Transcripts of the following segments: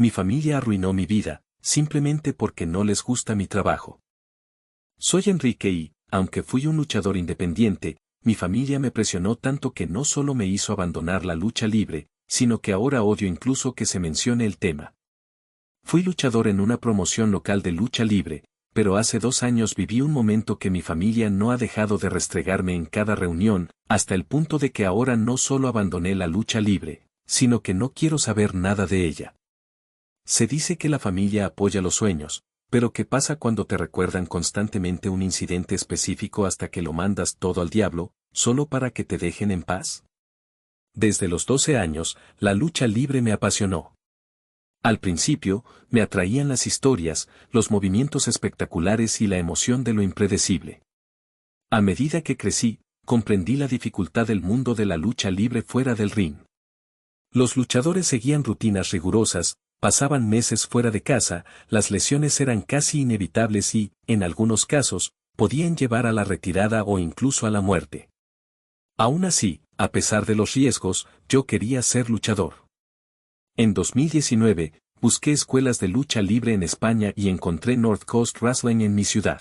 Mi familia arruinó mi vida, simplemente porque no les gusta mi trabajo. Soy Enrique y, aunque fui un luchador independiente, mi familia me presionó tanto que no solo me hizo abandonar la lucha libre, sino que ahora odio incluso que se mencione el tema. Fui luchador en una promoción local de lucha libre, pero hace 2 años viví un momento que mi familia no ha dejado de restregarme en cada reunión, hasta el punto de que ahora no solo abandoné la lucha libre, sino que no quiero saber nada de ella. Se dice que la familia apoya los sueños, pero ¿qué pasa cuando te recuerdan constantemente un incidente específico hasta que lo mandas todo al diablo, solo para que te dejen en paz? Desde los 12 años, la lucha libre me apasionó. Al principio, me atraían las historias, los movimientos espectaculares y la emoción de lo impredecible. A medida que crecí, comprendí la dificultad del mundo de la lucha libre fuera del ring. Los luchadores seguían rutinas rigurosas, pasaban meses fuera de casa, las lesiones eran casi inevitables y, en algunos casos, podían llevar a la retirada o incluso a la muerte. Aún así, a pesar de los riesgos, yo quería ser luchador. En 2019, busqué escuelas de lucha libre en España y encontré North Coast Wrestling en mi ciudad.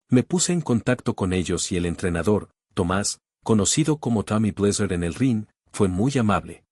Me puse en contacto con ellos y el entrenador, Tomás, conocido como Tommy Blizzard en el ring, fue muy amable.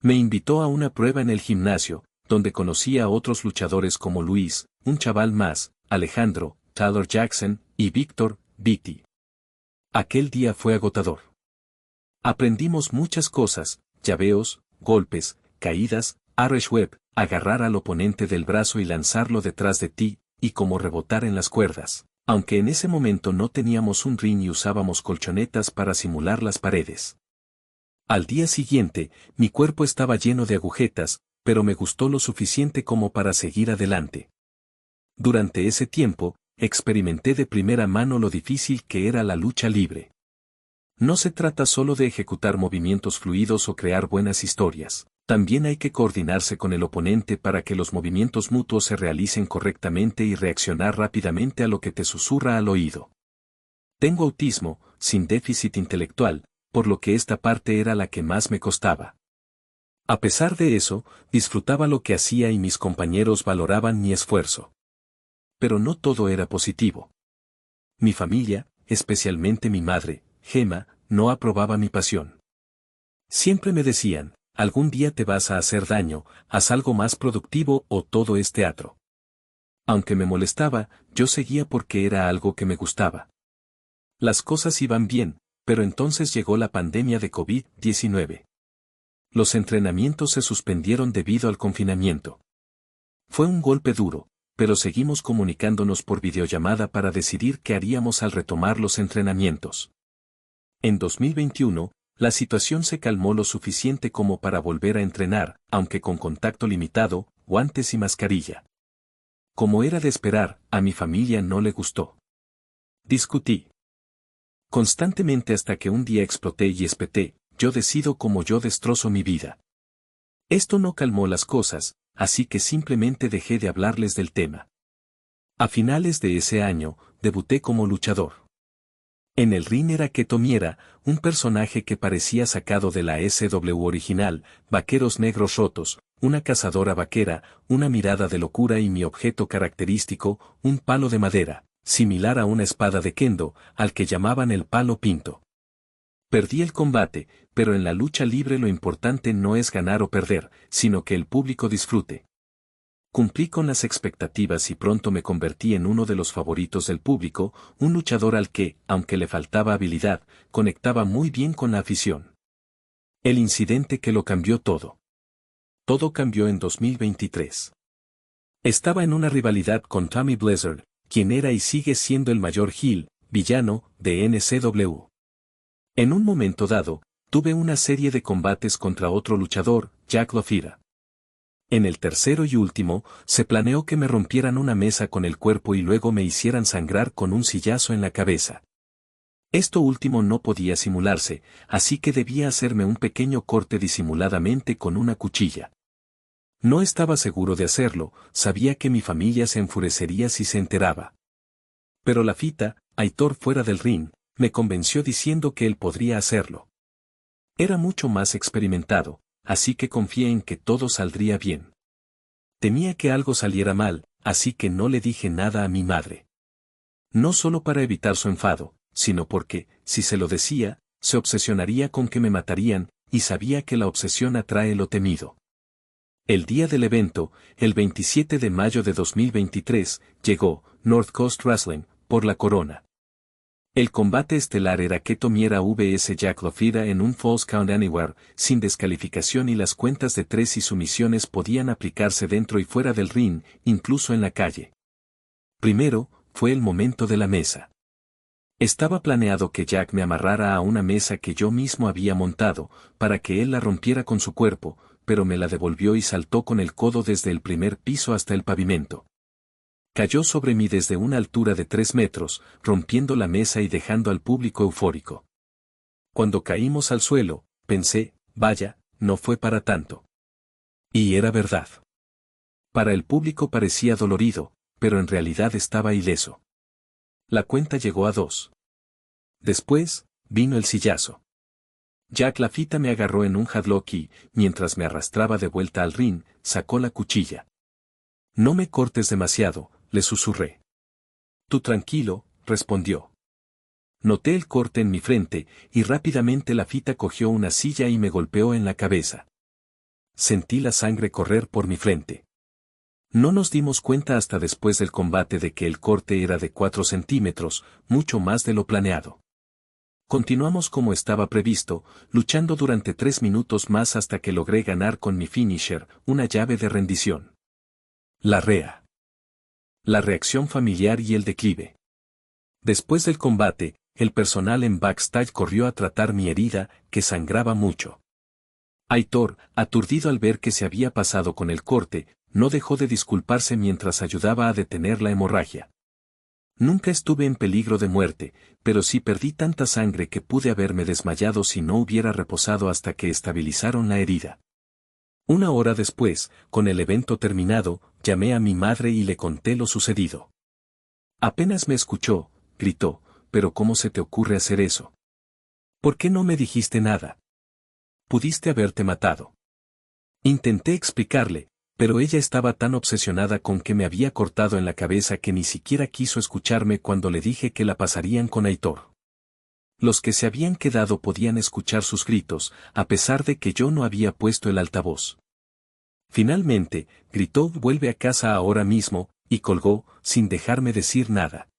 Me invitó a una prueba en el gimnasio, donde conocí a otros luchadores como Luis, un chaval más, Alejandro, Tyler Jackson, y Víctor, Viti. Aquel día fue agotador. Aprendimos muchas cosas, llaveos, golpes, caídas, Irish Whip, agarrar al oponente del brazo y lanzarlo detrás de ti, y cómo rebotar en las cuerdas, aunque en ese momento no teníamos un ring y usábamos colchonetas para simular las paredes. Al día siguiente, mi cuerpo estaba lleno de agujetas, pero me gustó lo suficiente como para seguir adelante. Durante ese tiempo, experimenté de primera mano lo difícil que era la lucha libre. No se trata solo de ejecutar movimientos fluidos o crear buenas historias. También hay que coordinarse con el oponente para que los movimientos mutuos se realicen correctamente y reaccionar rápidamente a lo que te susurra al oído. Tengo autismo, sin déficit intelectual, por lo que esta parte era la que más me costaba. A pesar de eso, disfrutaba lo que hacía y mis compañeros valoraban mi esfuerzo. Pero no todo era positivo. Mi familia, especialmente mi madre, Gemma, no aprobaba mi pasión. Siempre me decían, algún día te vas a hacer daño, haz algo más productivo o todo es teatro. Aunque me molestaba, yo seguía porque era algo que me gustaba. Las cosas iban bien, pero entonces llegó la pandemia de COVID-19. Los entrenamientos se suspendieron debido al confinamiento. Fue un golpe duro, pero seguimos comunicándonos por videollamada para decidir qué haríamos al retomar los entrenamientos. En 2021, la situación se calmó lo suficiente como para volver a entrenar, aunque con contacto limitado, guantes y mascarilla. Como era de esperar, a mi familia no le gustó. Discutí constantemente hasta que un día exploté y espeté, yo decido cómo yo destrozo mi vida. Esto no calmó las cosas, así que simplemente dejé de hablarles del tema. A finales de ese año, debuté como luchador. En el ring era Keto Miera, un personaje que parecía sacado de la SW original, vaqueros negros rotos, una cazadora vaquera, una mirada de locura y mi objeto característico, un palo de madera, similar a una espada de kendo, al que llamaban el palo pinto. Perdí el combate, pero en la lucha libre lo importante no es ganar o perder, sino que el público disfrute. Cumplí con las expectativas y pronto me convertí en uno de los favoritos del público, un luchador al que, aunque le faltaba habilidad, conectaba muy bien con la afición. El incidente que lo cambió todo. Todo cambió en 2023. Estaba en una rivalidad con Tommy Blizzard, quien era y sigue siendo el mayor heel, villano, de NCW. En un momento dado, tuve una serie de combates contra otro luchador, Jack Lofira. En el tercero y último, se planeó que me rompieran una mesa con el cuerpo y luego me hicieran sangrar con un sillazo en la cabeza. Esto último no podía simularse, así que debía hacerme un pequeño corte disimuladamente con una cuchilla. No estaba seguro de hacerlo, sabía que mi familia se enfurecería si se enteraba. Pero la fita, Aitor fuera del ring, me convenció diciendo que él podría hacerlo. Era mucho más experimentado, así que confié en que todo saldría bien. Temía que algo saliera mal, así que no le dije nada a mi madre. No solo para evitar su enfado, sino porque, si se lo decía, se obsesionaría con que me matarían, y sabía que la obsesión atrae lo temido. El día del evento, el 27 de mayo de 2023, llegó North Coast Wrestling, por la corona. El combate estelar era Keto Miera vs Jack Lofida en un Falls Count Anywhere, sin descalificación y las cuentas de 3 y sumisiones podían aplicarse dentro y fuera del ring, incluso en la calle. Primero, fue el momento de la mesa. Estaba planeado que Jack me amarrara a una mesa que yo mismo había montado, para que él la rompiera con su cuerpo, pero me la devolvió y saltó con el codo desde el primer piso hasta el pavimento. Cayó sobre mí desde una altura de 3 metros, rompiendo la mesa y dejando al público eufórico. Cuando caímos al suelo, pensé, vaya, no fue para tanto. Y era verdad. Para el público parecía dolorido, pero en realidad estaba ileso. La cuenta llegó a 2. Después, vino el sillazo. Jack Lafita me agarró en un headlock y, mientras me arrastraba de vuelta al ring, sacó la cuchilla. No me cortes demasiado, le susurré. Tú tranquilo, respondió. Noté el corte en mi frente, y rápidamente Lafita cogió una silla y me golpeó en la cabeza. Sentí la sangre correr por mi frente. No nos dimos cuenta hasta después del combate de que el corte era de 4 centímetros, mucho más de lo planeado. Continuamos como estaba previsto, luchando durante 3 minutos más hasta que logré ganar con mi finisher, una llave de rendición. La rea. La reacción familiar y el declive. Después del combate, el personal en backstage corrió a tratar mi herida, que sangraba mucho. Aitor, aturdido al ver qué se había pasado con el corte, no dejó de disculparse mientras ayudaba a detener la hemorragia. Nunca estuve en peligro de muerte, pero sí perdí tanta sangre que pude haberme desmayado si no hubiera reposado hasta que estabilizaron la herida. Una hora después, con el evento terminado, llamé a mi madre y le conté lo sucedido. Apenas me escuchó, gritó, ¿pero cómo se te ocurre hacer eso? ¿Por qué no me dijiste nada? Pudiste haberte matado. Intenté explicarle, pero ella estaba tan obsesionada con que me había cortado en la cabeza que ni siquiera quiso escucharme cuando le dije que la pasarían con Aitor. Los que se habían quedado podían escuchar sus gritos, a pesar de que yo no había puesto el altavoz. Finalmente, gritó, vuelve a casa ahora mismo, y colgó, sin dejarme decir nada.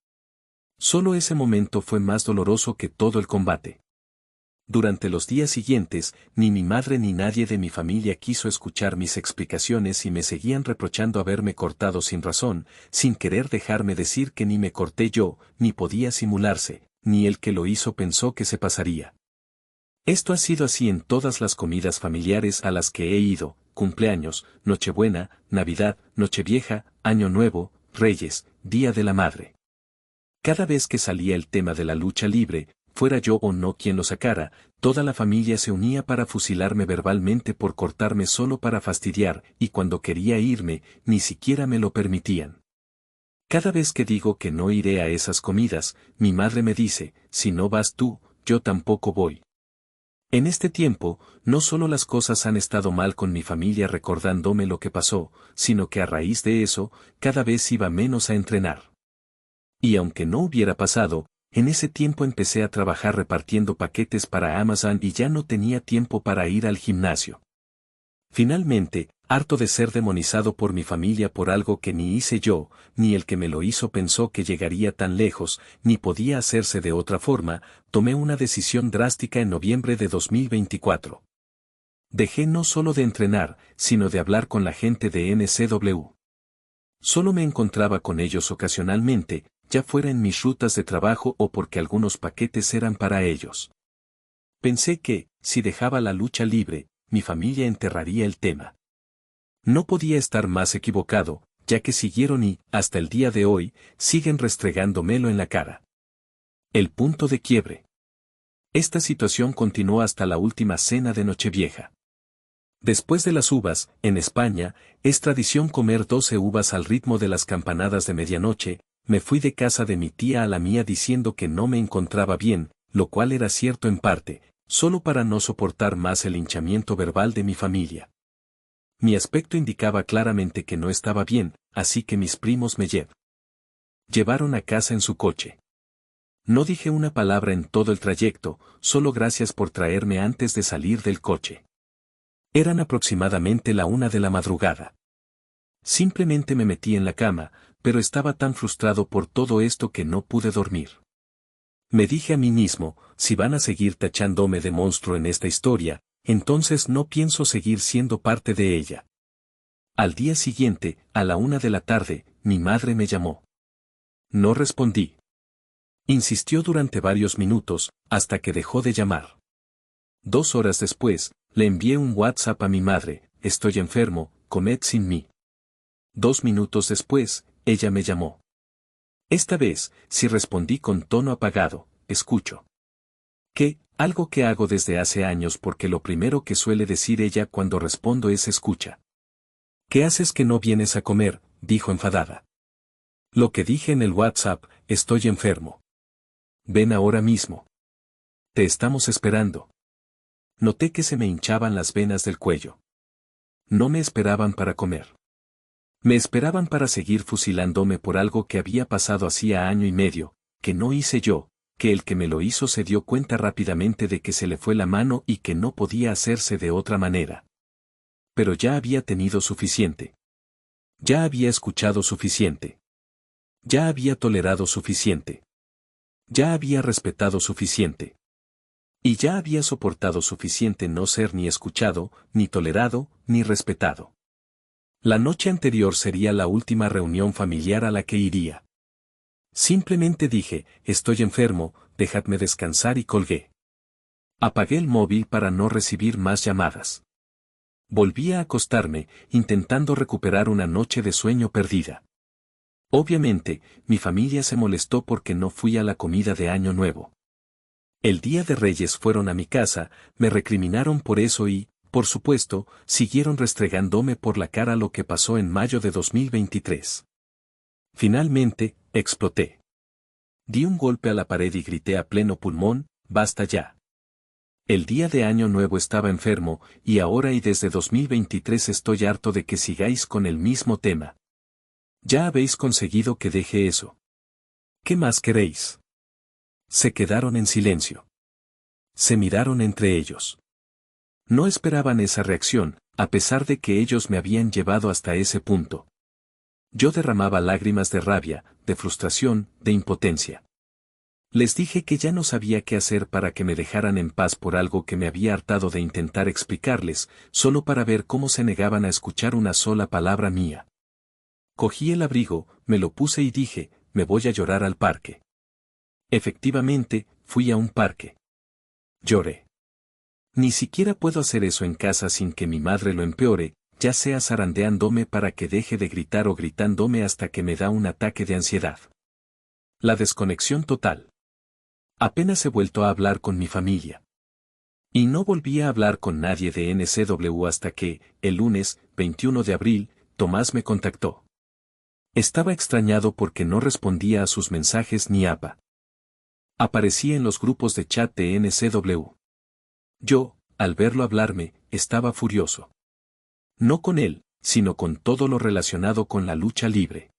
Solo ese momento fue más doloroso que todo el combate. Durante los días siguientes, ni mi madre ni nadie de mi familia quiso escuchar mis explicaciones y me seguían reprochando haberme cortado sin razón, sin querer dejarme decir que ni me corté yo, ni podía simularse, ni el que lo hizo pensó que se pasaría. Esto ha sido así en todas las comidas familiares a las que he ido, cumpleaños, Nochebuena, Navidad, Nochevieja, Año Nuevo, Reyes, Día de la Madre. Cada vez que salía el tema de la lucha libre, fuera yo o no quien lo sacara, toda la familia se unía para fusilarme verbalmente por cortarme solo para fastidiar, y cuando quería irme, ni siquiera me lo permitían. Cada vez que digo que no iré a esas comidas, mi madre me dice, si no vas tú, yo tampoco voy. En este tiempo, no solo las cosas han estado mal con mi familia recordándome lo que pasó, sino que a raíz de eso, cada vez iba menos a entrenar. Y aunque no hubiera pasado, en ese tiempo empecé a trabajar repartiendo paquetes para Amazon y ya no tenía tiempo para ir al gimnasio. Finalmente, harto de ser demonizado por mi familia por algo que ni hice yo, ni el que me lo hizo pensó que llegaría tan lejos, ni podía hacerse de otra forma, tomé una decisión drástica en noviembre de 2024. Dejé no solo de entrenar, sino de hablar con la gente de NCW. Solo me encontraba con ellos ocasionalmente, ya fuera en mis rutas de trabajo o porque algunos paquetes eran para ellos. Pensé que, si dejaba la lucha libre, mi familia enterraría el tema. No podía estar más equivocado, ya que siguieron y, hasta el día de hoy, siguen restregándomelo en la cara. El punto de quiebre. Esta situación continuó hasta la última cena de Nochevieja. Después de las uvas, en España, es tradición comer 12 uvas al ritmo de las campanadas de medianoche. Me fui de casa de mi tía a la mía diciendo que no me encontraba bien, lo cual era cierto en parte, solo para no soportar más el linchamiento verbal de mi familia. Mi aspecto indicaba claramente que no estaba bien, así que mis primos me llevaron a casa en su coche. No dije una palabra en todo el trayecto, solo gracias por traerme antes de salir del coche. Eran aproximadamente la 1 de la madrugada. Simplemente me metí en la cama, pero estaba tan frustrado por todo esto que no pude dormir. Me dije a mí mismo, si van a seguir tachándome de monstruo en esta historia, entonces no pienso seguir siendo parte de ella. Al día siguiente, a la 1 de la tarde, mi madre me llamó. No respondí. Insistió durante varios minutos, hasta que dejó de llamar. 2 horas después, le envié un WhatsApp a mi madre, estoy enfermo, comed sin mí. 2 minutos después, ella me llamó. Esta vez, sí respondí con tono apagado, escucho. ¿Qué? Algo que hago desde hace años porque lo primero que suele decir ella cuando respondo es escucha. ¿Qué haces que no vienes a comer?, dijo enfadada. Lo que dije en el WhatsApp, estoy enfermo. Ven ahora mismo. Te estamos esperando. Noté que se me hinchaban las venas del cuello. No me esperaban para comer. Me esperaban para seguir fusilándome por algo que había pasado hacía año y medio, que no hice yo, que el que me lo hizo se dio cuenta rápidamente de que se le fue la mano y que no podía hacerse de otra manera. Pero ya había tenido suficiente. Ya había escuchado suficiente. Ya había tolerado suficiente. Ya había respetado suficiente. Y ya había soportado suficiente no ser ni escuchado, ni tolerado, ni respetado. La noche anterior sería la última reunión familiar a la que iría. Simplemente dije, estoy enfermo, dejadme descansar y colgué. Apagué el móvil para no recibir más llamadas. Volví a acostarme, intentando recuperar una noche de sueño perdida. Obviamente, mi familia se molestó porque no fui a la comida de Año Nuevo. El día de Reyes fueron a mi casa, me recriminaron por eso y, por supuesto, siguieron restregándome por la cara lo que pasó en mayo de 2023. Finalmente, exploté. Di un golpe a la pared y grité a pleno pulmón, basta ya. El día de Año Nuevo estaba enfermo, y ahora y desde 2023 estoy harto de que sigáis con el mismo tema. Ya habéis conseguido que deje eso. ¿Qué más queréis? Se quedaron en silencio. Se miraron entre ellos. No esperaban esa reacción, a pesar de que ellos me habían llevado hasta ese punto. Yo derramaba lágrimas de rabia, de frustración, de impotencia. Les dije que ya no sabía qué hacer para que me dejaran en paz por algo que me había hartado de intentar explicarles, solo para ver cómo se negaban a escuchar una sola palabra mía. Cogí el abrigo, me lo puse y dije, me voy a llorar al parque. Efectivamente, fui a un parque. Lloré. Ni siquiera puedo hacer eso en casa sin que mi madre lo empeore, ya sea zarandeándome para que deje de gritar o gritándome hasta que me da un ataque de ansiedad. La desconexión total. Apenas he vuelto a hablar con mi familia. Y no volví a hablar con nadie de NCW hasta que, el lunes, 21 de abril, Tomás me contactó. Estaba extrañado porque no respondía a sus mensajes ni APA. Aparecía en los grupos de chat de NCW. Yo, al verlo hablarme, estaba furioso. No con él, sino con todo lo relacionado con la lucha libre.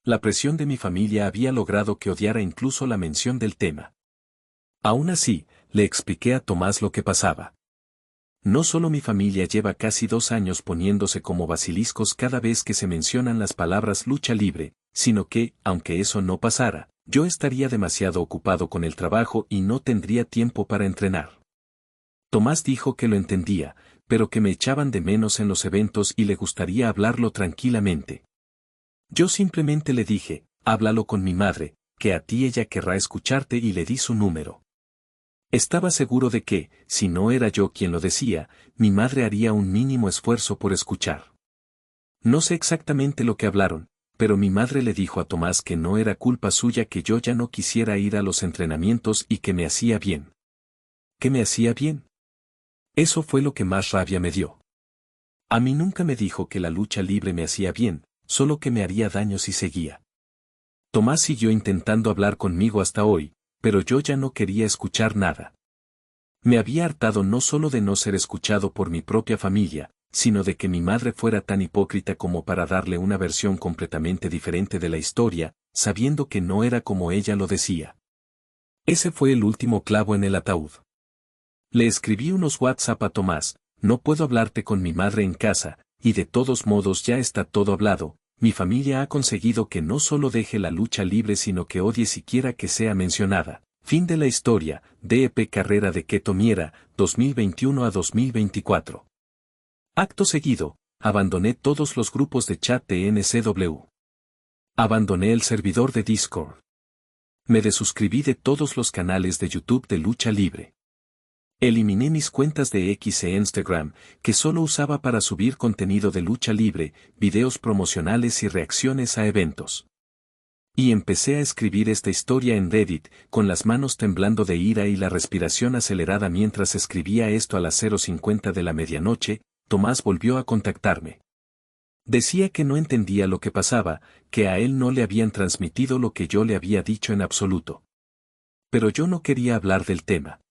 La presión de mi familia había logrado que odiara incluso la mención del tema. Aún así, le expliqué a Tomás lo que pasaba. No solo mi familia lleva casi 2 años poniéndose como basiliscos cada vez que se mencionan las palabras lucha libre, sino que, aunque eso no pasara, yo estaría demasiado ocupado con el trabajo y no tendría tiempo para entrenar. Tomás dijo que lo entendía, pero que me echaban de menos en los eventos y le gustaría hablarlo tranquilamente. Yo simplemente le dije, háblalo con mi madre, que a ti ella querrá escucharte y le di su número. Estaba seguro de que, si no era yo quien lo decía, mi madre haría un mínimo esfuerzo por escuchar. No sé exactamente lo que hablaron, pero mi madre le dijo a Tomás que no era culpa suya que yo ya no quisiera ir a los entrenamientos y que me hacía bien. ¿Qué me hacía bien? Eso fue lo que más rabia me dio. A mí nunca me dijo que la lucha libre me hacía bien, solo que me haría daño si seguía. Tomás siguió intentando hablar conmigo hasta hoy, pero yo ya no quería escuchar nada. Me había hartado no solo de no ser escuchado por mi propia familia, sino de que mi madre fuera tan hipócrita como para darle una versión completamente diferente de la historia, sabiendo que no era como ella lo decía. Ese fue el último clavo en el ataúd. Le escribí unos WhatsApp a Tomás: no puedo hablarte con mi madre en casa, y de todos modos ya está todo hablado. Mi familia ha conseguido que no solo deje la lucha libre sino que odie siquiera que sea mencionada. Fin de la historia. DEP Carrera de Keto Miera, 2021 a 2024. Acto seguido, abandoné todos los grupos de chat de NCW. Abandoné el servidor de Discord. Me desuscribí de todos los canales de YouTube de lucha libre. Eliminé mis cuentas de X e Instagram, que solo usaba para subir contenido de lucha libre, videos promocionales y reacciones a eventos. Y empecé a escribir esta historia en Reddit, con las manos temblando de ira y la respiración acelerada mientras escribía esto a las 0:50 de la medianoche. Tomás volvió a contactarme. Decía que no entendía lo que pasaba, que a él no le habían transmitido lo que yo le había dicho en absoluto. Pero yo no quería hablar del tema.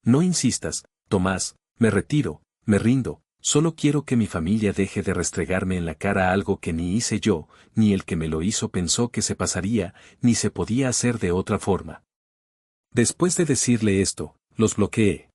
No insistas, Tomás, me retiro, me rindo, solo quiero que mi familia deje de restregarme en la cara algo que ni hice yo, ni el que me lo hizo pensó que se pasaría, ni se podía hacer de otra forma. Después de decirle esto, los bloqueé.